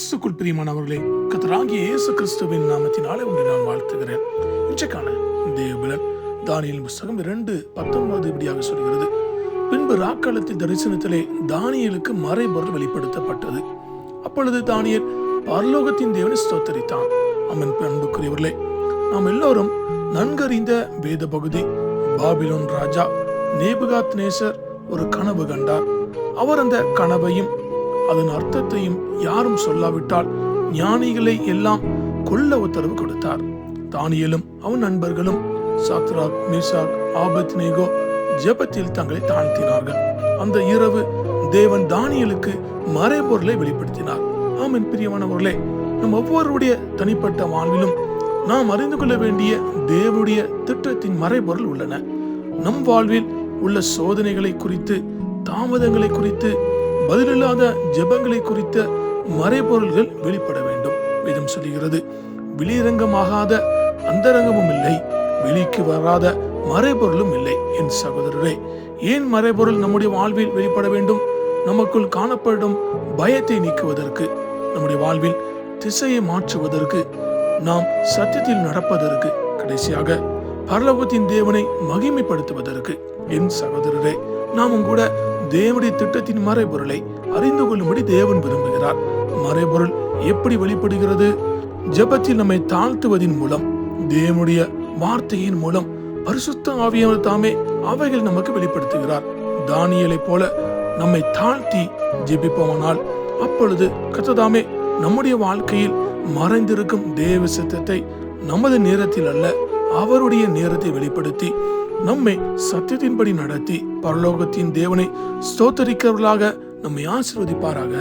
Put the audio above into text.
கிறிஸ்துக்குள் பிரியமானவர்களே, கர்த்தராகிய இயேசு கிறிஸ்துவின் நாமத்தினாலே உங்களை நான் வாழ்த்துகிறேன். இன்றைக்கான தேவபலன் தானியேல் புத்தகம் 2:19 இப்படியாக சொல்கிறது. பின்பு ராக்காலத்தில் தரிசனத்திலே தானியேலுக்கு மறைபொருள் வெளிப்படுத்தப்பட்டது. அப்பொழுது தானியேல் பரலோகத்தின் தேவனை ஸ்தோத்தரித்தான். அவன் அன்புக்குரியவர்களே, நாம் எல்லோரும் நன்கறிந்த வேத பகுதி. பாபிலோன் ராஜா நேபுகாத்நேசர் ஒரு கனவு கண்டார். அவர் அந்த கனவையும் அதன் அர்த்தத்தையும் யாரும் சொல்லாவிட்டால் ஞானிகளை எல்லாம் கொல்ல உத்தரவு கொடுத்தார். தானியேலும் அவன் நண்பர்களும் சாத்ராக், மேசாக், ஆபேத்நேகோ ஜெபத்தில் தங்களை தாழ்த்தினார்கள். அந்த இரவு தேவன் தானியேலுக்கு மறைபொருளை வெளிப்படுத்தினார். ஆமென். பிரியமானவர்களே, நம் ஒவ்வொருடைய தனிப்பட்ட வாழ்விலும் நாம் அறிந்து கொள்ள வேண்டிய தேவனுடைய திட்டத்தின் மறைபொருள் உள்ளன. நம் வாழ்வில் உள்ள சோதனைகளை குறித்து, தாமதங்களை குறித்து, பதிலில்லாத ஜெபங்களை குறித்த மறைபொருள்கள் வெளிப்பட வேண்டும். வேதம் சொல்லுகிறது, வெளியரங்கமாகாத அந்தரங்கமும் இல்லை, வெளிக்கு வராத மறைபொருளும் இல்லை. என் சகோதரரே, ஏன் மறைபொருள் நம்முடைய வாழ்வில் வெளிப்பட வேண்டும்? நமக்குள் காணப்படும் பயத்தை நீக்குவதற்கு, நம்முடைய வாழ்வில் திசையை மாற்றுவதற்கு, நாம் சத்தியத்தில் நடப்பதற்கு, கடைசியாக பரலோகத்தின் தேவனை மகிமைப்படுத்துவதற்கு. என் சகோதரரே, நாமும் கூட தேவனுடைய திட்டத்தின் மறைபொருளை அறிந்து கொள்ளும்படி தேவன் விரும்புகிறார். மறைபொருள் எப்படி வெளிப்படுகிறது? ஜெபத்தில் நம்மை தாழ்த்துவதின் மூலம், தேவனுடைய வார்த்தையின் மூலம், பரிசுத்த ஆவியானவர் தாமே அவைகள் நமக்கு வெளிப்படுத்துகிறார். தானியேலை போல நம்மை தாழ்த்தி ஜெபிப்போமானால், அப்பொழுது கர்த்தர் தாமே நம்முடைய வாழ்க்கையில் மறைந்திருக்கும் தேவ சித்தத்தை நமது நேரத்தில் அல்ல, அவருடைய நேரத்தை வெளிப்படுத்தி நம்மை சத்தியத்தின்படி நடத்தி பரலோகத்தின் தேவனை ஸ்தோத்தரிக்கிறவர்களாக நம்மை ஆசீர்வதிப்பாராக.